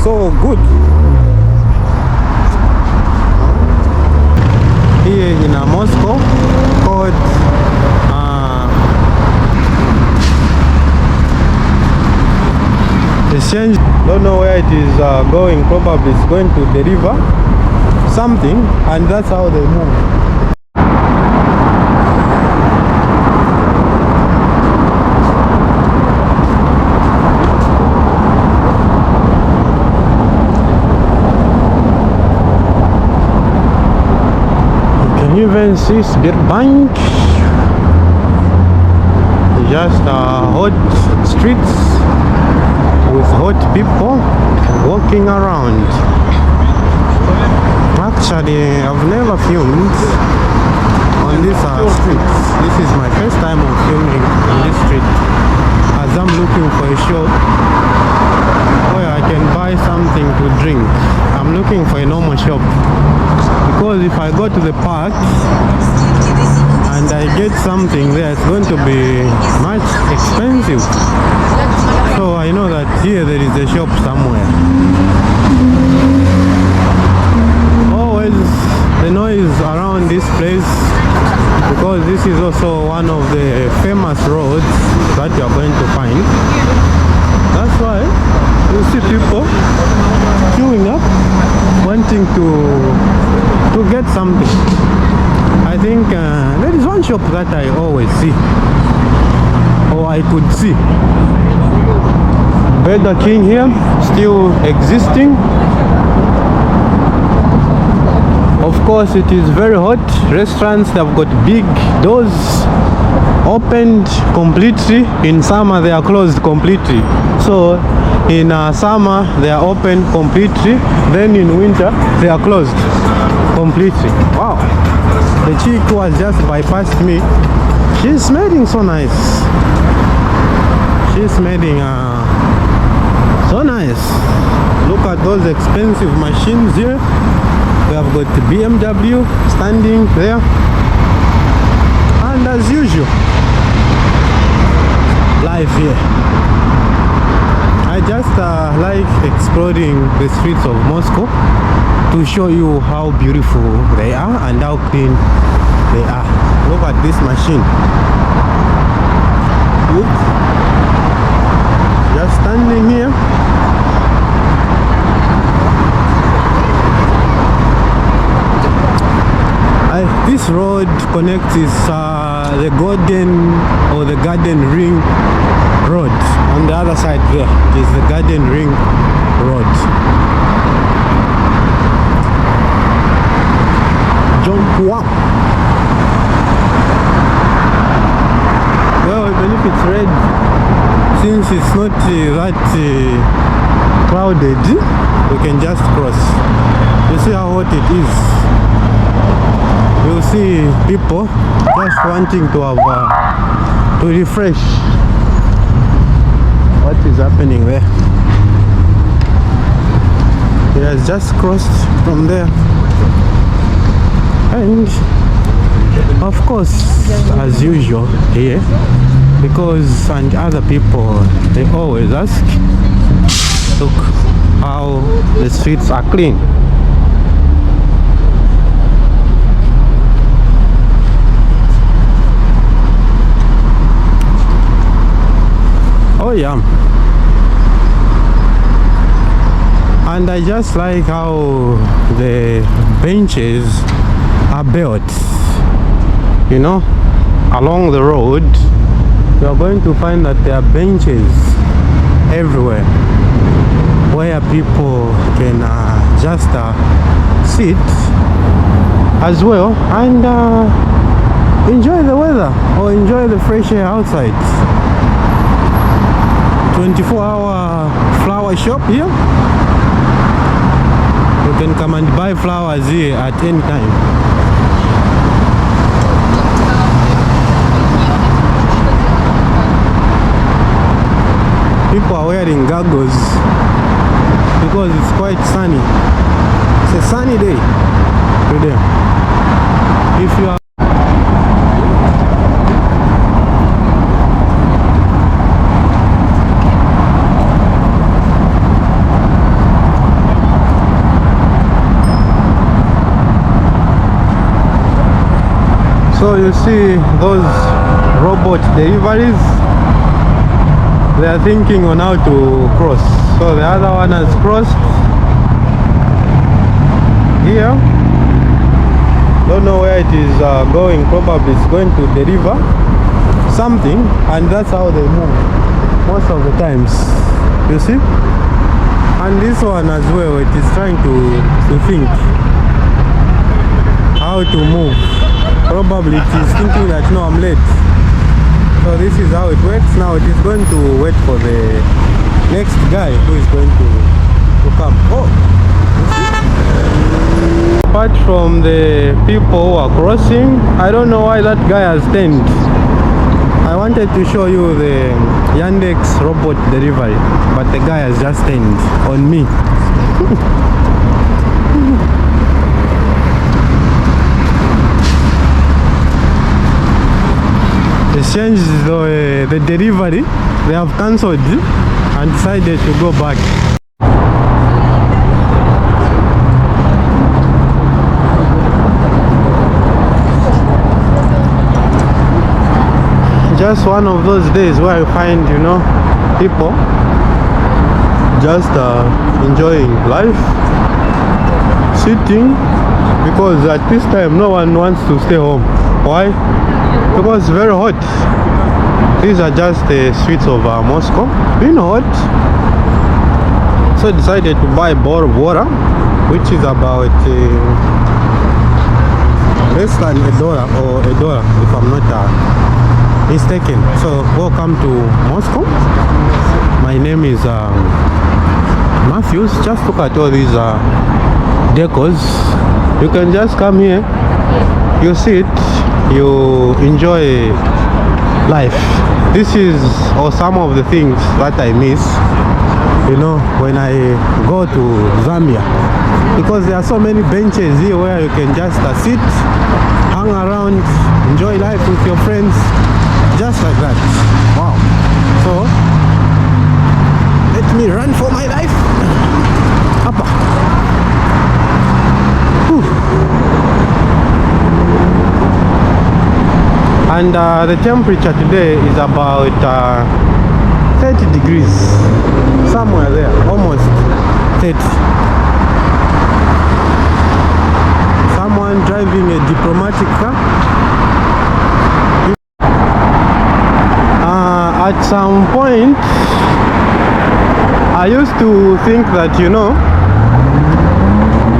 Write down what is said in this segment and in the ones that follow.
so good. Here in Moscow, called exchange. Don't know where it is going. Probably it's going to deliver something, and that's how they move. Even see Sbirbank, just hot streets with hot people walking around. Actually, I've never filmed on this street. This is my first time of filming on this street, as I'm looking for a shop where I can buy something to drink. I'm looking for a normal shop, because if I go to the park and I get something there, it's going to be much expensive. So I know that here there is a shop somewhere. Always the noise around this place, because this is also one of the famous roads that you are going to find. That's why you see people queuing up, wanting to get something. I think there is one shop that I always see, or I could see. Burger King here, still existing. Of course, it is very hot. Restaurants have got big doors opened completely. In summer they are closed completely. So in summer they are open completely, then in winter they are closed completely. Wow, the chick who has just bypassed me, she's smelling so nice. She's smelling so nice. Look at those expensive machines here. We have got the BMW standing there, and as usual, life here. I just like exploring the streets of Moscow to show you how beautiful they are and how clean they are. Look at this machine. Look, just standing here. This road connects the Golden or the Garden Ring Road. On the other side there is the Garden Ring Road. Jump up. Well, even if it's red, since it's not that crowded, we can just cross. You see how hot it is. You see people just wanting to have to refresh. What is happening there? He has just crossed from there, and of course, as usual here, because and other people, they always ask, look how the streets are clean. Oh yeah, and I just like how the benches are built, you know, along the road. You are going to find that there are benches everywhere where people can just sit as well and enjoy the weather or enjoy the fresh air outside. 24-hour flower shop here. You can come and buy flowers here at any time. People are wearing goggles because it's quite sunny. It's a sunny day today. If you are So you see those robot deliveries, they are thinking on how to cross. So the other one has crossed here. Don't know where it is going. Probably it's going to deliver something, and that's how they move most of the times, you see. And this one as well, it is trying to think how to move. Probably it is thinking that no, I'm late. So this is how it works. Now it is going to wait for the next guy who is going to come. Oh, apart from the people who are crossing, I don't know why that guy has turned. I wanted to show you the Yandex robot delivery, but the guy has just turned on me. They changed the delivery. They have cancelled and decided to go back. Just one of those days where I find, you know, people just enjoying life, sitting, because at this time no one wants to stay home. Why? Because it's very hot. These are just the streets of Moscow, being hot. So I decided to buy a bottle of water, which is about less than $1 or $1 if I'm not mistaken. So welcome to Moscow. My name is Matьюs. Just look at all these decors. You can just come here, you sit, you enjoy life. This is or some of the things that I miss, you know, when I go to Zambia, because there are so many benches here where you can just sit, hang around, enjoy life with your friends, just like that. Wow. So let me run for my life. Uppa. And the temperature today is about 30 degrees, somewhere there, almost 30. Someone driving a diplomatic car. At some point, I used to think that, you know,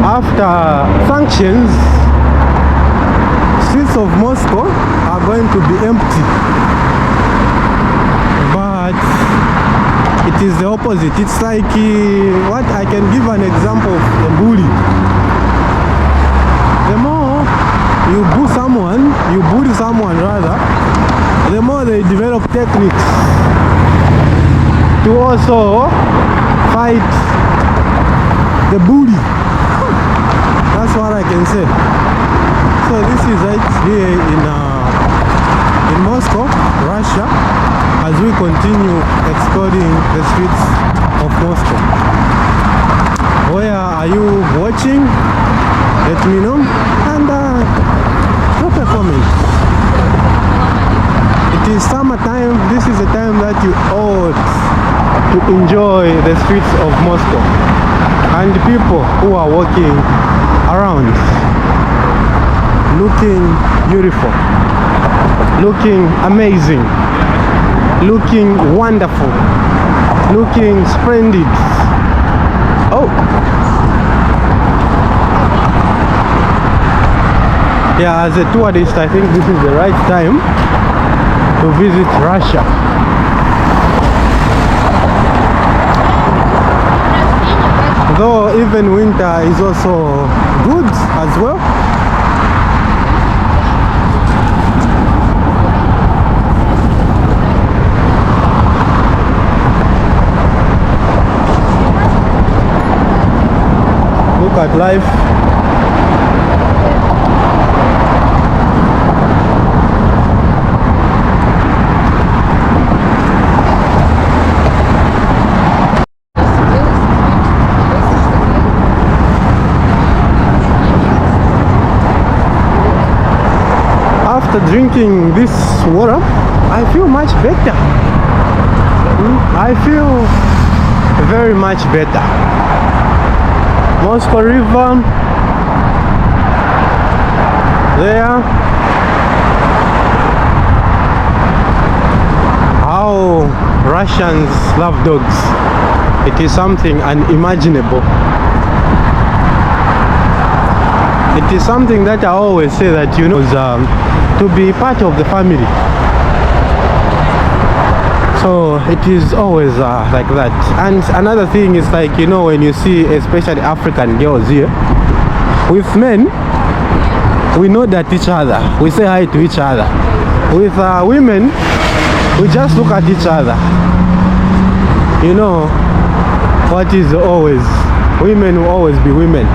after sanctions, streets of Moscow are going to be empty. But it is the opposite. It's like what I can give an example of a bully. The more you bully someone rather, the more they develop techniques to also fight the bully. That's what I can say. So this is right here in Moscow, Russia, as we continue exploring the streets of Moscow. Where are you watching? Let me know and drop a comment. It is summertime. This is the time that you ought to enjoy the streets of Moscow and the people who are walking around, looking beautiful, looking amazing, looking wonderful, looking splendid. Oh, yeah, as a tourist, I think this is the right time to visit Russia. Though even winter is also good as well. Look at life. drinking this water, I feel much better. I feel very much better. Moscow River there. How Russians love dogs. It is something unimaginable. It is something that I always say that, you know, is, to be part of the family. So it is always like that. And another thing is, like, you know, when you see especially African girls here with men, we nod at each other, we say hi to each other. With women, we just look at each other. You know what is always, women will always be women.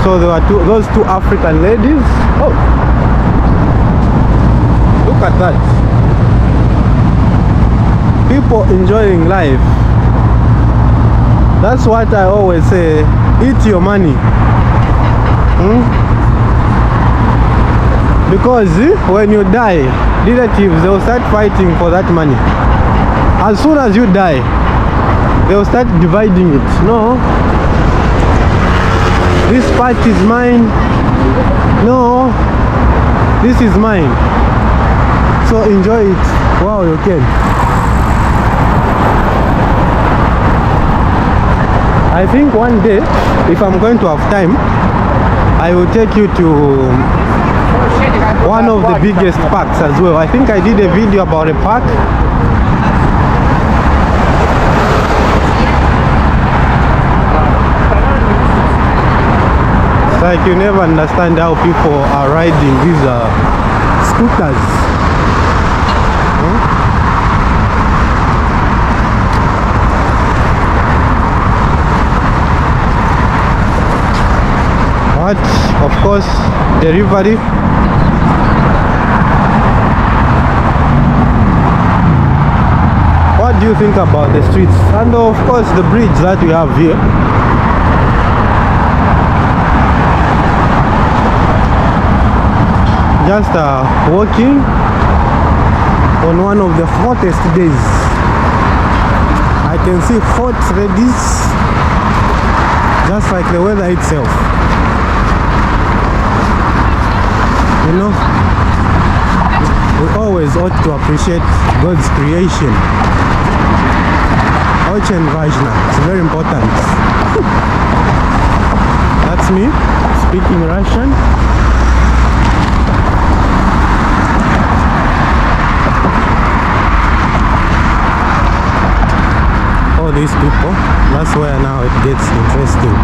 So there were those two African ladies. Oh, look at that. People enjoying life. That's what I always say. Eat your money. Because when you die, relatives, they'll start fighting for that money. As soon as you die, they'll start dividing it. No, this part is mine. No, this is mine. So enjoy it while you can. I think one day, if I'm going to have time, I will take you to one of the biggest parks as well. I think I did a video about a park. It's like you never understand how people are riding these scooters. But of course, delivery. What do you think about the streets? And of course the bridge that we have here. Just walking on one of the hottest days. I can see hot ladies, just like the weather itself. You know, we always ought to appreciate God's creation. Очень важно. It's very important. That's me speaking Russian. All these people, that's where now it gets interesting.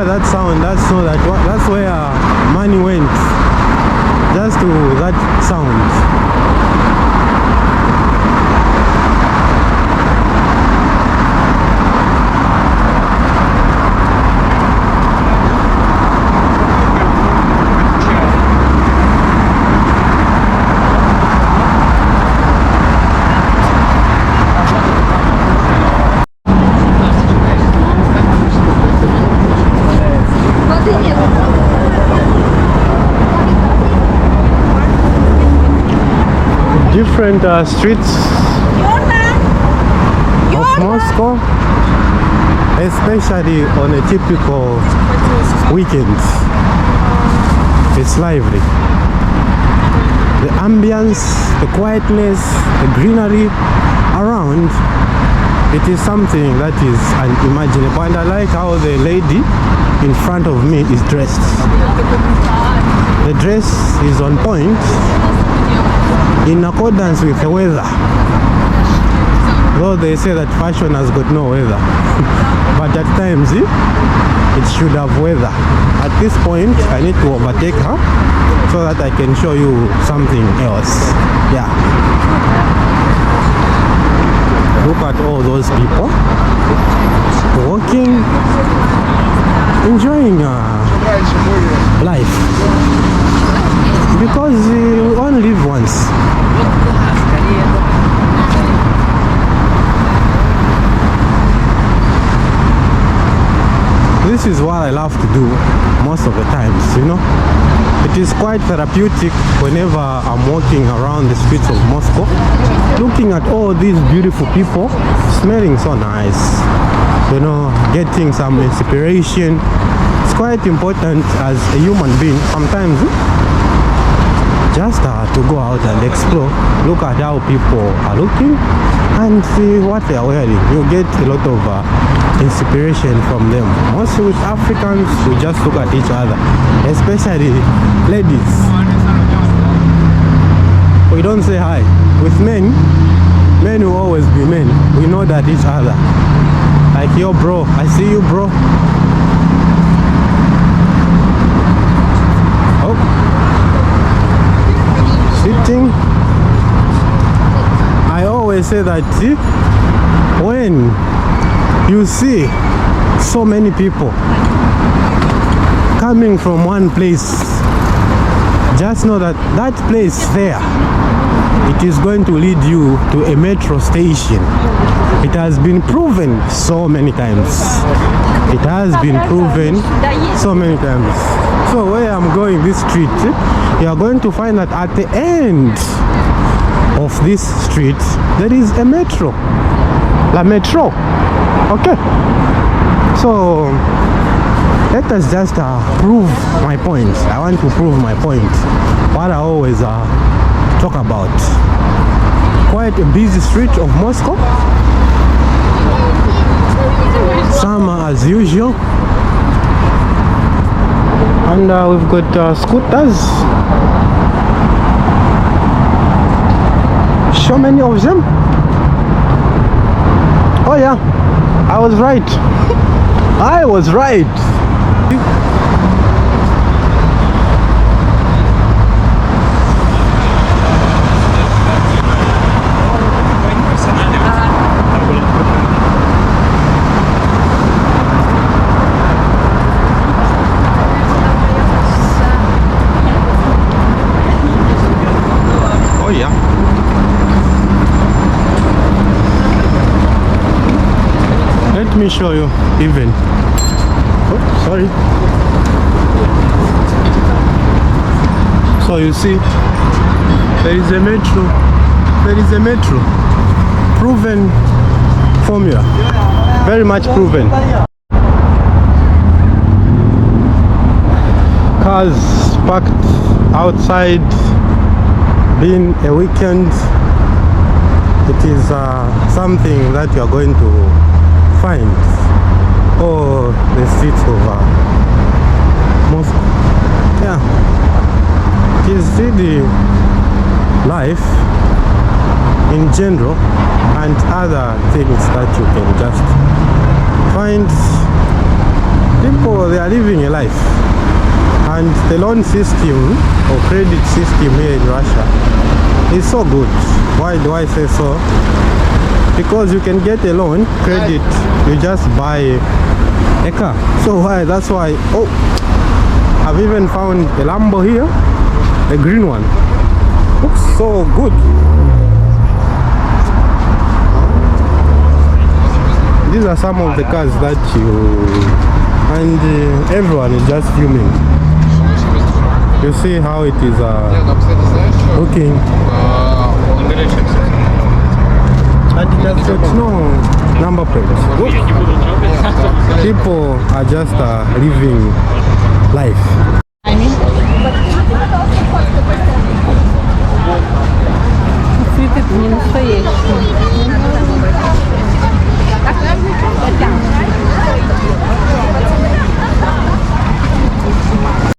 That sound, that's where money went, just to that sound. different streets of Moscow, especially on a typical weekend. It's lively. The ambience, the quietness, the greenery around, it is something that is unimaginable. And I like how the lady in front of me is dressed. The dress is on point, in accordance with the weather. Though they say that fashion has got no weather, but at times it should have weather. At this point, I need to overtake her so that I can show you something else. Yeah. Look at all those people walking, enjoying life. Because we only live once. This is what I love to do most of the times, you know. It is quite therapeutic whenever I'm walking around the streets of Moscow, looking at all these beautiful people, smelling so nice, you know, getting some inspiration. It's quite important as a human being sometimes just to go out and explore, look at how people are looking and see what they are wearing. You get a lot of inspiration from them. Mostly with Africans, we just look at each other, especially ladies. We don't say hi. With men will always be men. We know that each other. Like, yo bro, I see you bro. Sitting. I always say that when you see so many people coming from one place, just know that that place there, it is going to lead you to a metro station. It has been proven so many times. It has been proven so many times. So where I'm going this street, you are going to find that at the end of this street there is a metro. La metro. Okay. So let us just prove my point. I want to prove my point. What I always talk about. Quite a busy street of Moscow. Summer as usual. And we've got scooters. So many of them. Oh yeah, I was right. I was right. Oh yeah. Let me show you even. Oh, sorry. So you see, there is a metro. There is a metro. Proven formula. Very much proven. Cars parked outside. Being a weekend, it is something that you are going to find all the streets of Moscow. Yeah, it is really life in general and other things that you can just find. People, they are living a life, and the loan system or credit system here in Russia is so good. Why do I say so? Because you can get a loan, credit, you just buy a car. So why? That's why. Oh, I've even found a Lambo here, a green one. Looks so good. These are some of the cars that and everyone is just filming. You see how it is looking. There's no number plates. People are just living life. Цветы не настоящие.